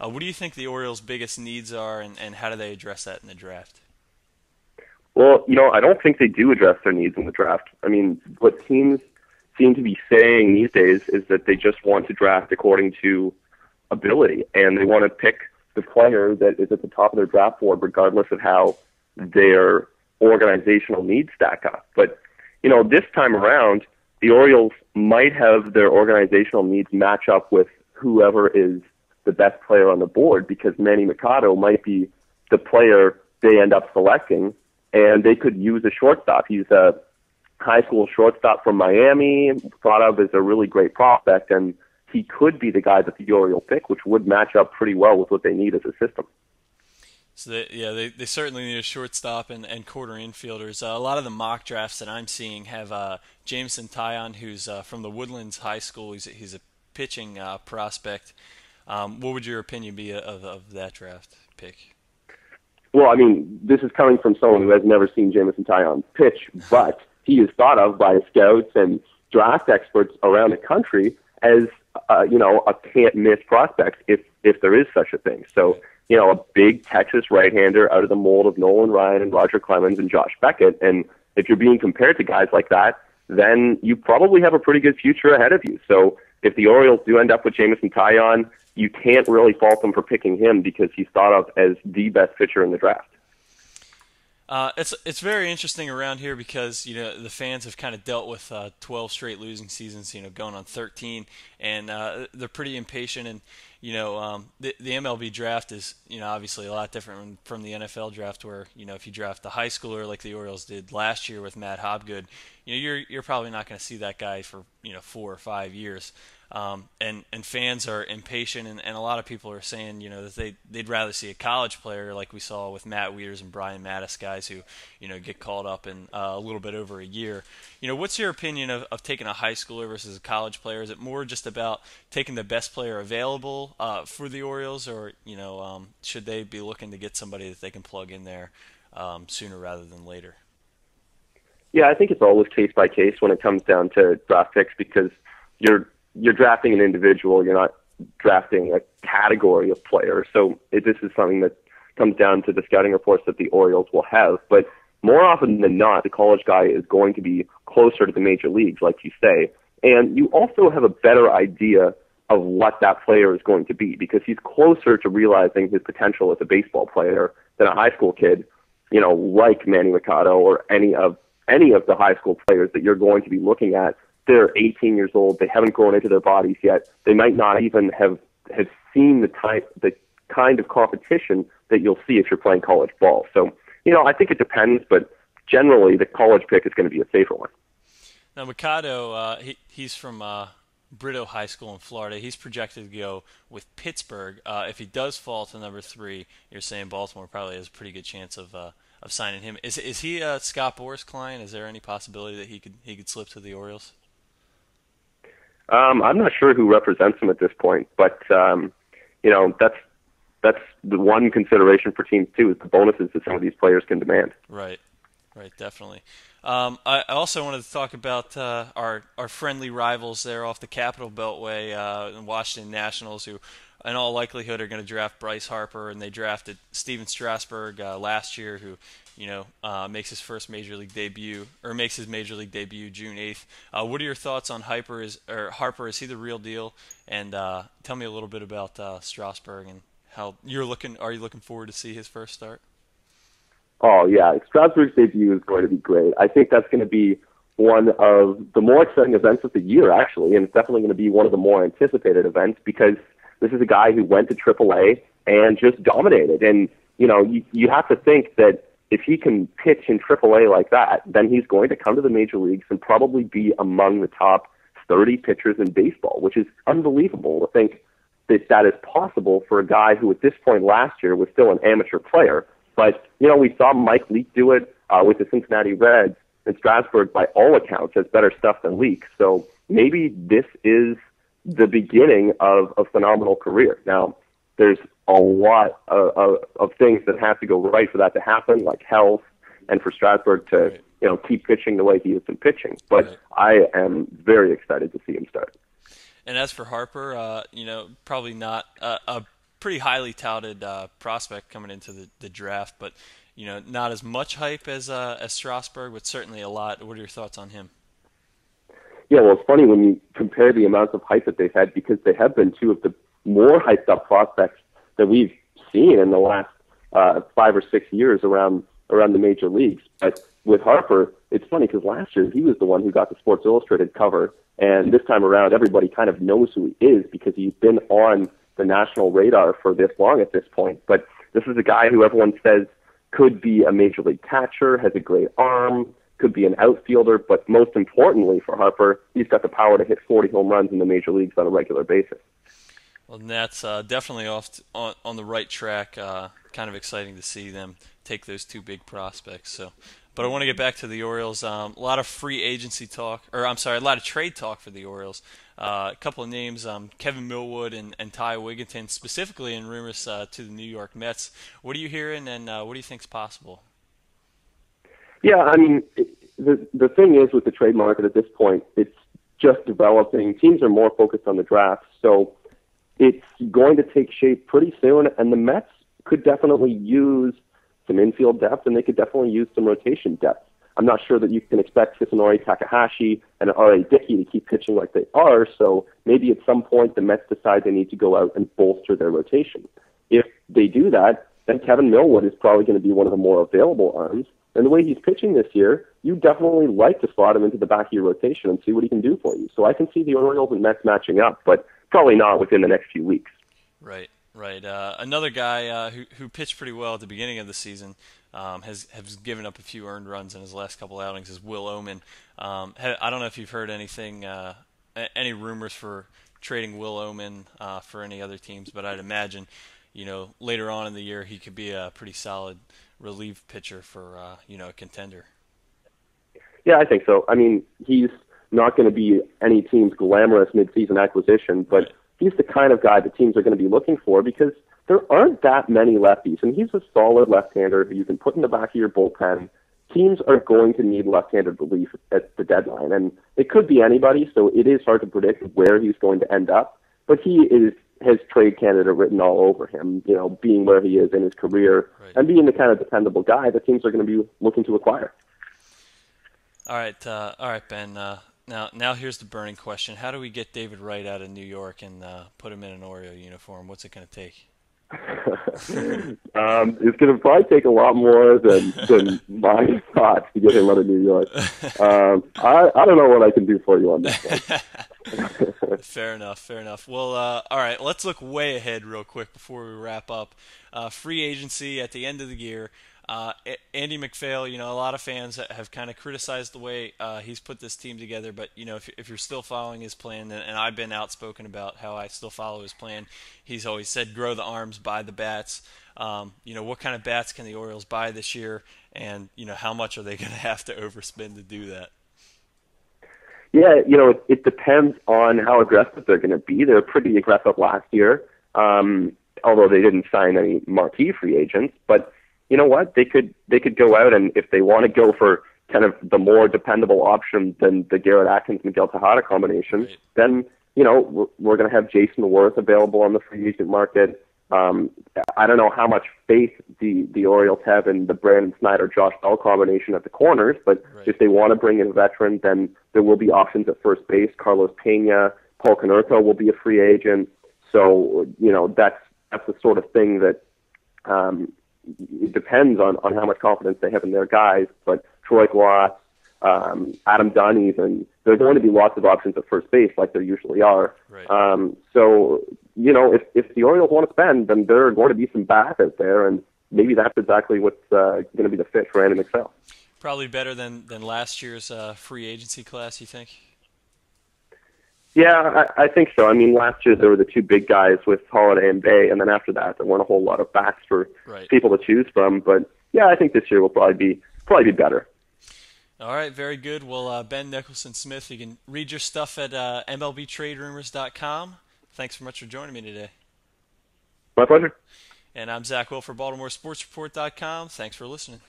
What do you think the Orioles' biggest needs are, and how do they address that in the draft? Well, I don't think they do address their needs in the draft. I mean, what teams seem to be saying these days is that they just want to draft according to ability, and they want to pick the player that is at the top of their draft board, regardless of how their organizational needs stack up. But, this time around, the Orioles might have their organizational needs match up with whoever is the best player on the board, because Manny Machado might be the player they end up selecting, and they could use a shortstop. He's a high school shortstop from Miami, thought of as a really great prospect, and he could be the guy that the Orioles pick, which would match up pretty well with what they need as a system. So they certainly need a shortstop and quarter infielders. A lot of the mock drafts that I'm seeing have Jameson Taillon, who's from the Woodlands High School. He's a pitching prospect. What would your opinion be of that draft pick? Well, I mean, this is coming from someone who has never seen Jameson Taillon pitch, but he is thought of by scouts and draft experts around the country as, a can't-miss prospect if there is such a thing. So, a big Texas right-hander out of the mold of Nolan Ryan and Roger Clemens and Josh Beckett. And if you're being compared to guys like that, then you probably have a pretty good future ahead of you. So if the Orioles do end up with Jameson Taillon, you can't really fault them for picking him because he's thought of as the best pitcher in the draft. It's very interesting around here because the fans have kind of dealt with 12 straight losing seasons, going on 13, and they're pretty impatient. And the MLB draft is obviously a lot different from the NFL draft, where if you draft a high schooler like the Orioles did last year with Matt Hobgood, you're probably not going to see that guy for 4 or 5 years. And fans are impatient, and a lot of people are saying, that they'd rather see a college player like we saw with Matt Wieters and Brian Mattis, guys who, get called up in a little bit over a year. What's your opinion of taking a high schooler versus a college player? Is it more just about taking the best player available for the Orioles, or, should they be looking to get somebody that they can plug in there sooner rather than later? Yeah, I think it's always case by case when it comes down to draft picks, because you're drafting an individual, you're not drafting a category of players. So this is something that comes down to the scouting reports that the Orioles will have. But more often than not, the college guy is going to be closer to the major leagues, like you say. And you also have a better idea of what that player is going to be, because he's closer to realizing his potential as a baseball player than a high school kid, like Manny Machado or any of the high school players that you're going to be looking at. They're 18 years old. They haven't grown into their bodies yet. They might not even have seen the kind of competition that you'll see if you're playing college ball. So, I think it depends, but generally the college pick is going to be a safer one. Now, Machado, he's from Brito High School in Florida. He's projected to go with Pittsburgh. If he does fall to number 3, you're saying Baltimore probably has a pretty good chance of signing him. Is he a Scott Boras client? Is there any possibility that he could slip to the Orioles? I'm not sure who represents him at this point, but that's the one consideration for teams too, is the bonuses that some of these players can demand. Right, definitely. I also wanted to talk about our friendly rivals there off the Capital Beltway, the Washington Nationals, who in all likelihood are going to draft Bryce Harper, and they drafted Steven Strasburg last year, who makes his first major league debut, or makes his major league debut June 8th. What are your thoughts on Harper? Is he the real deal? And tell me a little bit about Strasburg and how you're looking. Are you looking forward to see his first start? Oh yeah, Strasburg's debut is going to be great. I think that's going to be one of the more exciting events of the year, actually, and it's definitely going to be one of the more anticipated events, because this is a guy who went to AAA and just dominated. And you have to think that if he can pitch in AAA like that, then he's going to come to the major leagues and probably be among the top 30 pitchers in baseball, which is unbelievable to think that is possible for a guy who at this point last year was still an amateur player. But, we saw Mike Leake do it with the Cincinnati Reds, and Strasburg, by all accounts, has better stuff than Leake. So maybe this is the beginning of a phenomenal career. Now, there's a lot of things that have to go right for that to happen, like health, and for Strasburg to keep pitching the way he has been pitching. But I am very excited to see him start. And as for Harper, probably not a pretty highly touted prospect coming into the draft, but not as much hype as Strasburg, but certainly a lot. What are your thoughts on him? Yeah, well, it's funny when you compare the amounts of hype that they've had because they have been two of the more hyped up prospects that we've seen in the last 5 or 6 years around the major leagues. But with Harper, it's funny because last year he was the one who got the Sports Illustrated cover, and this time around everybody kind of knows who he is because he's been on the national radar for this long at this point. But this is a guy who everyone says could be a major league catcher, has a great arm, could be an outfielder, but most importantly for Harper, he's got the power to hit 40 home runs in the major leagues on a regular basis. Well, that's definitely on the right track. Kind of exciting to see them take those two big prospects. But I want to get back to the Orioles. A lot of free agency talk, or I'm sorry, a lot of trade talk for the Orioles. A couple of names, Kevin Millwood and Ty Wigginton, specifically in rumors to the New York Mets. What are you hearing, and what do you think's possible? Yeah, I mean, the thing is with the trade market at this point, it's just developing. Teams are more focused on the draft, so it's going to take shape pretty soon, and the Mets could definitely use some infield depth, and they could definitely use some rotation depth. I'm not sure that you can expect Hisanori Takahashi and R.A. Dickey to keep pitching like they are, so maybe at some point the Mets decide they need to go out and bolster their rotation. If they do that, then Kevin Millwood is probably going to be one of the more available arms, and the way he's pitching this year, you definitely like to slot him into the back of your rotation and see what he can do for you. So I can see the Orioles and Mets matching up, but probably not within the next few weeks. Right. Another guy who pitched pretty well at the beginning of the season has given up a few earned runs in his last couple outings is Will Ohman. I don't know if you've heard anything, any rumors for trading Will Ohman for any other teams, but I'd imagine, later on in the year he could be a pretty solid relief pitcher for a contender. Yeah, I think so. I mean, he's not going to be any team's glamorous midseason acquisition, but right. He's the kind of guy that teams are going to be looking for because there aren't that many lefties, and he's a solid left-hander who you can put in the back of your bullpen. Teams are going to need left-handed relief at the deadline, and it could be anybody, so it is hard to predict where he's going to end up, but he has trade candidate written all over him, being where he is in his career right. and being the kind of dependable guy that teams are going to be looking to acquire. All right, Ben. Now here's the burning question: how do we get David Wright out of New York and put him in an Oriole uniform? What's it going to take? It's going to probably take a lot more than my thoughts to get him out of New York. I don't know what I can do for you on this one. Fair enough. Well, all right, let's look way ahead real quick before we wrap up. Free agency at the end of the year. Andy MacPhail, a lot of fans have kind of criticized the way he's put this team together, but if you're still following his plan, and I've been outspoken about how I still follow his plan, he's always said grow the arms, buy the bats. What kind of bats can the Orioles buy this year, and how much are they going to have to overspend to do that? Yeah, it depends on how aggressive they're going to be. They're pretty aggressive last year, although they didn't sign any marquee free agents, but you know what? They could go out, and if they want to go for kind of the more dependable option than the Garrett Atkins-Miguel Tejada combination, right. Then we're going to have Jason Worth available on the free agent market. I don't know how much faith the Orioles have in the Brandon Snyder-Josh Bell combination at the corners, but right. If they want to bring in a veteran, then there will be options at first base. Carlos Pena, Paul Konerko will be a free agent. So that's the sort of thing that. It depends on how much confidence they have in their guys, but Troy Glass, Adam Dunn even, there are going to be lots of options at first base like there usually are. Right. So, if the Orioles want to spend, then there are going to be some bats out there, and maybe that's exactly what's going to be the fit for Andy MacPhail. Probably better than last year's free agency class, you think? Yeah, I think so. I mean, last year there were the two big guys with Holiday and Bay, and then after that there weren't a whole lot of backs for right. people to choose from. But yeah, I think this year will probably be better. All right, very good. Well, Ben Nicholson-Smith, you can read your stuff at MLBTradeRumors.com. Thanks so much for joining me today. My pleasure. And I'm Zach Will for BaltimoreSportsReport.com. Thanks for listening.